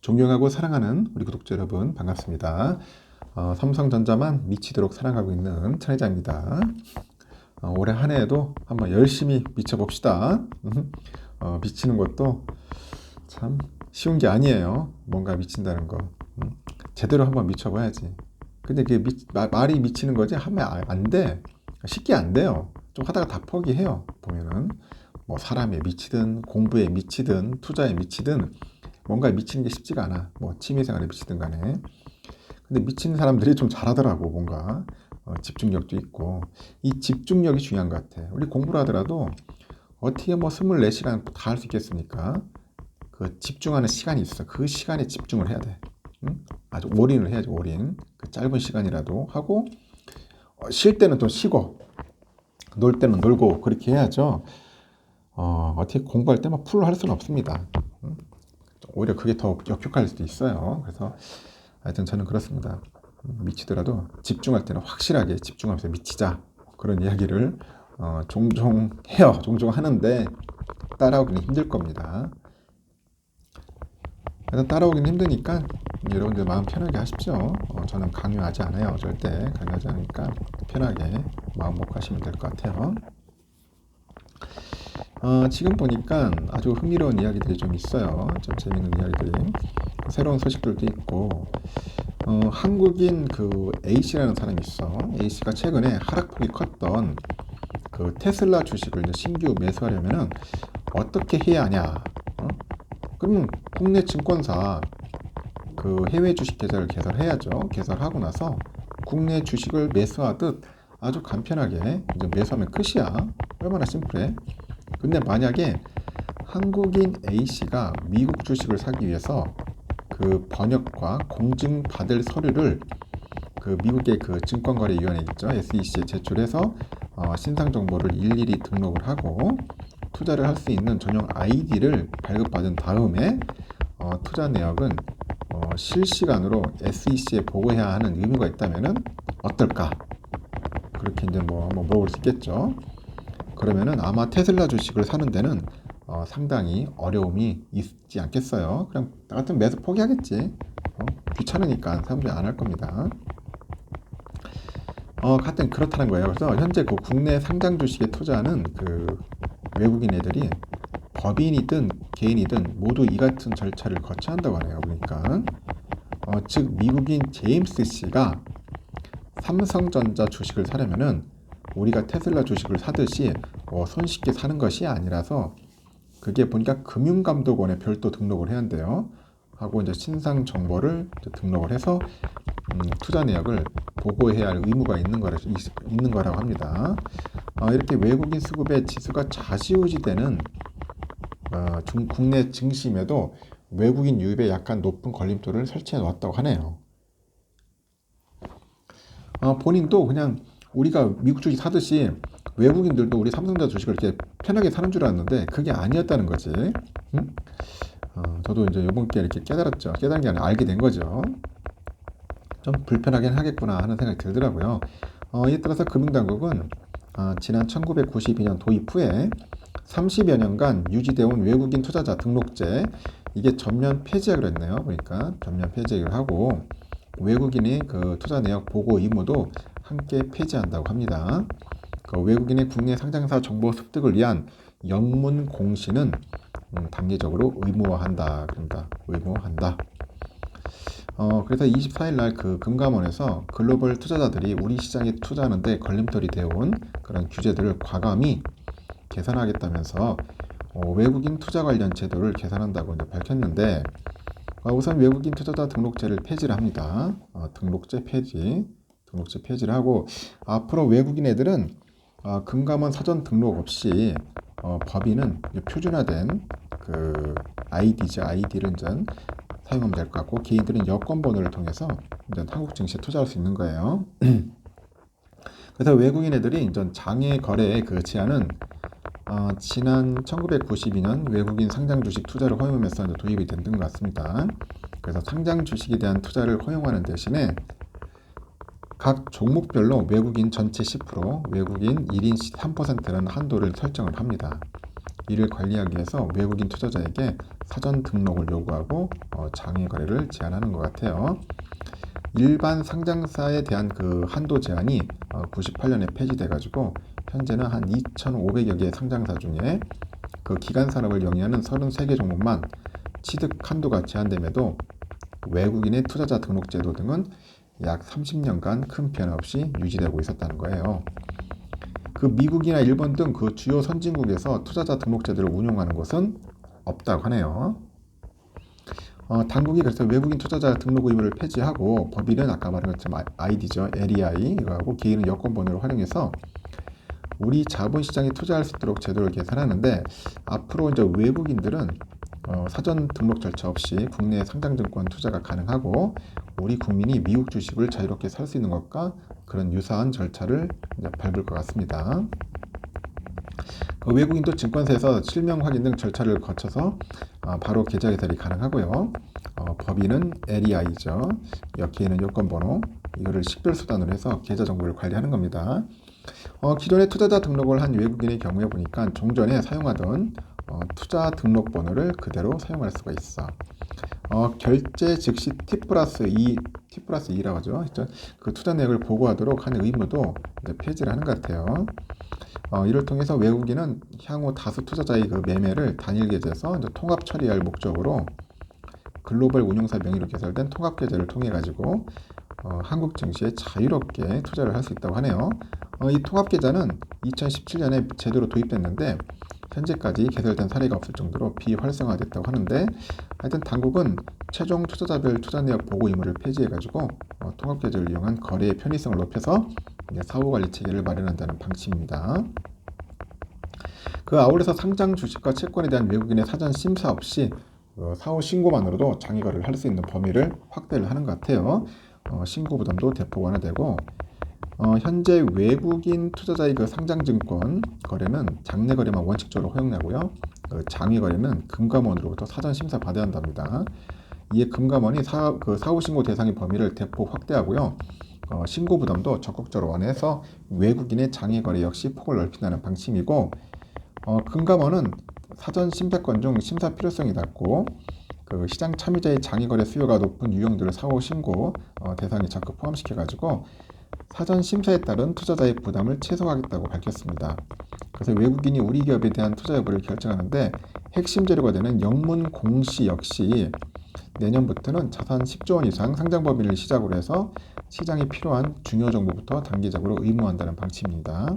존경하고 사랑하는 우리 구독자 여러분 반갑습니다. 삼성전자만 미치도록 사랑하고 있는 천 회장입니다. 올해 한 해에도 한번 열심히 미쳐봅시다. 미치는 것도 참 쉬운 게 아니에요. 뭔가 미친다는 거. 제대로 한번 미쳐봐야지. 근데 그게 말이 미치는 거지 하면 안 돼. 쉽게 안 돼요. 좀 하다가 다 포기해요. 보면은 뭐 사람에 미치든 공부에 미치든 투자에 미치든 뭔가 미치는 게 쉽지가 않아. 뭐 취미생활에 미치든 간에. 근데 미치는 사람들이 좀 잘하더라고. 뭔가 집중력도 있고. 이 집중력이 중요한 것 같아. 우리 공부를 하더라도 어떻게 뭐 24시간 다 할 수 있겠습니까? 그 집중하는 시간이 있어. 그 시간에 집중을 해야 돼. 응? 아주 올인을 해야지. 올인. 그 짧은 시간이라도 하고 쉴 때는 또 쉬고 놀 때는 놀고 그렇게 해야죠. 어떻게 공부할 때 막 풀로 할 수는 없습니다. 응? 오히려 그게 더 역효과일 수도 있어요. 그래서 하여튼 저는 그렇습니다. 미치더라도 집중할 때는 확실하게 집중하면서 미치자. 그런 이야기를 종종 해요. 종종 하는데 따라오기는 힘들 겁니다. 그래서 따라오기는 힘드니까 여러분들 마음 편하게 하십시오. 저는 강요하지 않아요. 절대 강요하지 않으니까 편하게 마음 먹고 하시면 될 것 같아요. 지금 보니까 아주 흥미로운 이야기들이 좀 있어요. 좀 재밌는 이야기들이. 새로운 소식들도 있고, 한국인 그 A씨라는 사람이 있어. A씨가 최근에 하락폭이 컸던 그 테슬라 주식을 이제 신규 매수하려면은 어떻게 해야 하냐? 그러면 국내 증권사 그 해외 주식 계좌를 개설해야죠. 개설하고 나서 국내 주식을 매수하듯 아주 간편하게 이제 매수하면 끝이야. 얼마나 심플해. 근데 만약에 한국인 A씨가 미국 주식을 사기 위해서 그 번역과 공증받을 서류를 그 미국의 그 증권거래위원회 있죠. SEC에 제출해서 신상 정보를 일일이 등록을 하고 투자를 할 수 있는 전용 ID를 발급받은 다음에 투자 내역은 실시간으로 SEC에 보고해야 하는 의무가 있다면은 어떨까? 그렇게 이제 뭐 한번 물어볼 수 있겠죠. 그러면은 아마 테슬라 주식을 사는 데는 상당히 어려움이 있지 않겠어요. 그냥 나 같으면 매수 포기하겠지. 귀찮으니까 사람들이 안 할 겁니다. 하여튼 그렇다는 거예요. 그래서 현재 그 국내 상장 주식에 투자하는 그 외국인 애들이 법인이든 개인이든 모두 이 같은 절차를 거쳐야 한다고 하네요. 그러니까 즉 미국인 제임스 씨가 삼성전자 주식을 사려면은 우리가 테슬라 주식을 사듯이 손쉽게 사는 것이 아니라서 그게 보니까 금융감독원에 별도 등록을 해야 한대요. 하고 이제 신상 정보를 등록을 해서 투자 내역을 보고해야 할 의무가 있는 거라고 합니다. 이렇게 외국인 수급의 지수가 좌지우지되는 국내 증시임에도 외국인 유입에 약간 높은 걸림돌을 설치해 놓았다고 하네요. 본인도 그냥 우리가 미국 주식 사듯이 외국인들도 우리 삼성전자 주식을 이렇게 편하게 사는 줄 알았는데 그게 아니었다는 거지. 응? 저도 이제 이번 기회에 이렇게 깨달았죠. 깨달은 게 아니라 알게 된 거죠. 좀 불편하긴 하겠구나 하는 생각이 들더라고요. 이에 따라서 금융당국은 지난 1992년 도입 후에 30여 년간 유지되어 온 외국인 투자자 등록제 이게 전면 폐지하기로 했네요. 그러니까 전면 폐지를 하고 외국인의 그 투자 내역 보고 의무도 함께 폐지한다고 합니다. 그 외국인의 국내 상장사 정보 습득을 위한 영문 공시는 단계적으로 의무화한다. 그런다. 의무화한다. 그래서 24일 날 그 금감원에서 글로벌 투자자들이 우리 시장에 투자하는데 걸림돌이 되어온 그런 규제들을 과감히 개선하겠다면서 외국인 투자 관련 제도를 개선한다고 이제 밝혔는데 우선 외국인 투자자 등록제를 폐지를 합니다. 등록제 폐지를 하고 앞으로 외국인 애들은 금감원 사전 등록 없이 법인은 표준화된 그 아이디죠. 아이디를 이제 사용하면 될 것 같고 개인들은 여권 번호를 통해서 이제 한국 증시에 투자할 수 있는 거예요. 그래서 외국인 애들이 이제 장외 거래의 그 제한은 지난 1992년 외국인 상장 주식 투자를 허용하면서 이제 도입이 된 것 같습니다. 그래서 상장 주식에 대한 투자를 허용하는 대신에 각 종목별로 외국인 전체 10%, 외국인 1인 3%라는 한도를 설정을 합니다. 이를 관리하기 위해서 외국인 투자자에게 사전 등록을 요구하고 장외 거래를 제한하는 것 같아요. 일반 상장사에 대한 그 한도 제한이 98년에 폐지돼가지고 현재는 한 2,500여 개의 상장사 중에 그 기간 산업을 영위하는 33개 종목만 취득 한도가 제한됨에도 외국인의 투자자 등록 제도 등은 약 30년간 큰 변화 없이 유지되고 있었다는 거예요. 그 미국이나 일본 등 그 주요 선진국에서 투자자 등록 제도를 운용하는 곳은 없다고 하네요. 당국이 그래서 외국인 투자자 등록 의무를 폐지하고 법인은 아까 말한 것처럼 아이디죠. LEI 이거하고 개인은 여권번호를 활용해서 우리 자본시장에 투자할 수 있도록 제도를 개선하는데 앞으로 이제 외국인들은 사전 등록 절차 없이 국내 상장증권 투자가 가능하고 우리 국민이 미국 주식을 자유롭게 살 수 있는 것과 그런 유사한 절차를 이제 밟을 것 같습니다. 그 외국인도 증권사에서 실명 확인 등 절차를 거쳐서 바로 계좌 개설이 가능하고요. 법인은 LEI죠. 개인은 여권번호 이거를 식별수단으로 해서 계좌 정보를 관리하는 겁니다. 기존에 투자자 등록을 한 외국인의 경우에 보니까 종전에 사용하던 투자 등록 번호를 그대로 사용할 수가 있어. 결제 즉시 T+2라고 하죠. 그 투자 내역을 보고하도록 하는 의무도 이제 폐지를 하는 것 같아요. 이를 통해서 외국인은 향후 다수 투자자의 그 매매를 단일 계좌에서 이제 통합 처리할 목적으로 글로벌 운용사 명의로 개설된 통합 계좌를 통해 가지고 한국 증시에 자유롭게 투자를 할 수 있다고 하네요. 이 통합 계좌는 2017년에 제대로 도입됐는데 현재까지 개설된 사례가 없을 정도로 비활성화됐다고 하는데 하여튼 당국은 최종 투자자별 투자 내역 보고 의무를 폐지해가지고 통합 계좌를 이용한 거래의 편의성을 높여서 사후관리 체계를 마련한다는 방침입니다. 그 아울러서 상장 주식과 채권에 대한 외국인의 사전 심사 없이 사후 신고만으로도 장외 거래를 할 수 있는 범위를 확대를 하는 것 같아요. 신고 부담도 대폭 완화되고 현재 외국인 투자자의 그 상장증권 거래는 장내 거래만 원칙적으로 허용하고요. 장외 거래는 금감원으로부터 사전 심사 받아야 한답니다. 이에 금감원이 사후 신고 대상의 범위를 대폭 확대하고요. 신고 부담도 적극적으로 완화해서 외국인의 장외 거래 역시 폭을 넓힌다는 방침이고 금감원은 사전 심사권 중 심사 필요성이 낮고 그 시장 참여자의 장외 거래 수요가 높은 유형들을 사후 신고 대상에 적극 포함시켜가지고 사전 심사에 따른 투자자의 부담을 최소화하겠다고 밝혔습니다. 그래서 외국인이 우리 기업에 대한 투자 여부를 결정하는데 핵심 재료가 되는 영문 공시 역시 내년부터는 자산 10조 원 이상 상장 범위를 시작으로 해서 시장에 필요한 중요 정보부터 단계적으로 의무화한다는 방침입니다.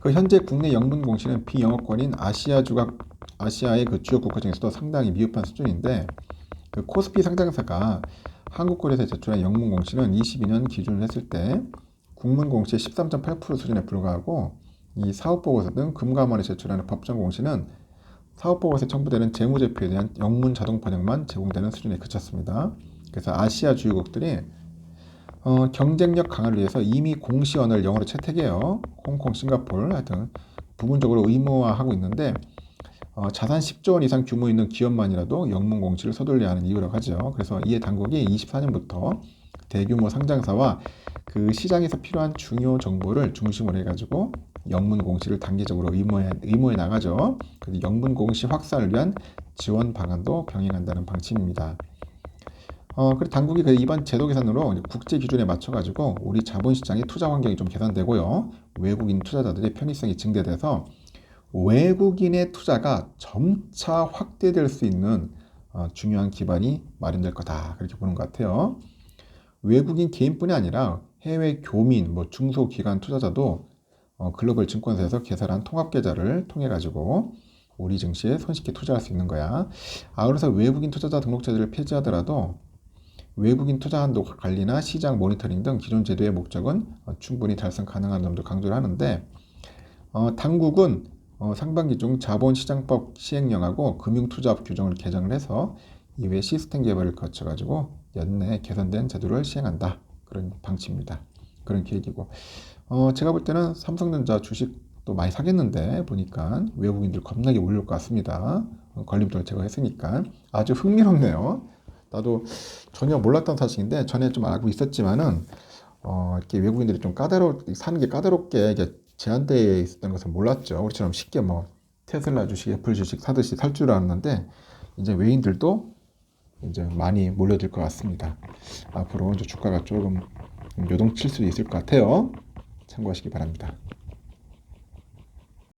그 현재 국내 영문 공시는 비영어권인 아시아의 그 주요 국가 중에서도 상당히 미흡한 수준인데 그 코스피 상장사가 한국거래소에 제출한 영문 공시는 22년 기준을 했을 때 국문 공시의 13.8% 수준에 불과하고 이 사업보고서 등 금감원에 제출하는 법정 공시는 사업보고서에 첨부되는 재무제표에 대한 영문 자동 번역만 제공되는 수준에 그쳤습니다. 그래서 아시아 주요국들이 경쟁력 강화를 위해서 이미 공시언어를 영어로 채택해요. 홍콩, 싱가포르 하여튼 부분적으로 의무화하고 있는데 자산 10조 원 이상 규모 있는 기업만이라도 영문 공시를 서둘러야 하는 이유라고 하죠. 그래서 이에 당국이 24년부터 대규모 상장사와 그 시장에서 필요한 중요 정보를 중심으로 해가지고 영문 공시를 단계적으로 의무해 나가죠. 그래서 영문 공시 확산을 위한 지원 방안도 병행한다는 방침입니다. 그리고 당국이 이번 제도 개선으로 국제 기준에 맞춰가지고 우리 자본시장의 투자 환경이 좀 개선되고요. 외국인 투자자들의 편의성이 증대돼서 외국인의 투자가 점차 확대될 수 있는 중요한 기반이 마련될 거다. 그렇게 보는 것 같아요. 외국인 개인뿐이 아니라 해외 교민, 중소기관 투자자도 글로벌 증권사에서 개설한 통합계좌를 통해 가지고 우리 증시에 손쉽게 투자할 수 있는 거야. 그래서 외국인 투자자 등록 제도를 폐지하더라도 외국인 투자 한도 관리나 시장 모니터링 등 기존 제도의 목적은 충분히 달성 가능한 점도 강조를 하는데 당국은 상반기 중 자본시장법 시행령하고 금융투자업 규정을 개정을 해서 이외 시스템 개발을 거쳐가지고 연내 개선된 제도를 시행한다. 그런 방침입니다. 그런 계획이고 제가 볼 때는 삼성전자 주식도 많이 사겠는데 보니까 외국인들 겁나게 올릴 것 같습니다. 걸림돌 제거했으니까 아주 흥미롭네요. 나도 전혀 몰랐던 사실인데 전에 좀 알고 있었지만은 이렇게 외국인들이 좀 사는 게 까다롭게 이게 제한되어 있었던 것을 몰랐죠. 우리처럼 쉽게 뭐 테슬라 주식, 애플 주식 사듯이 살 줄 알았는데 이제 외인들도 이제 많이 몰려들 것 같습니다. 앞으로 이제 주가가 조금 요동칠 수도 있을 것 같아요. 참고하시기 바랍니다.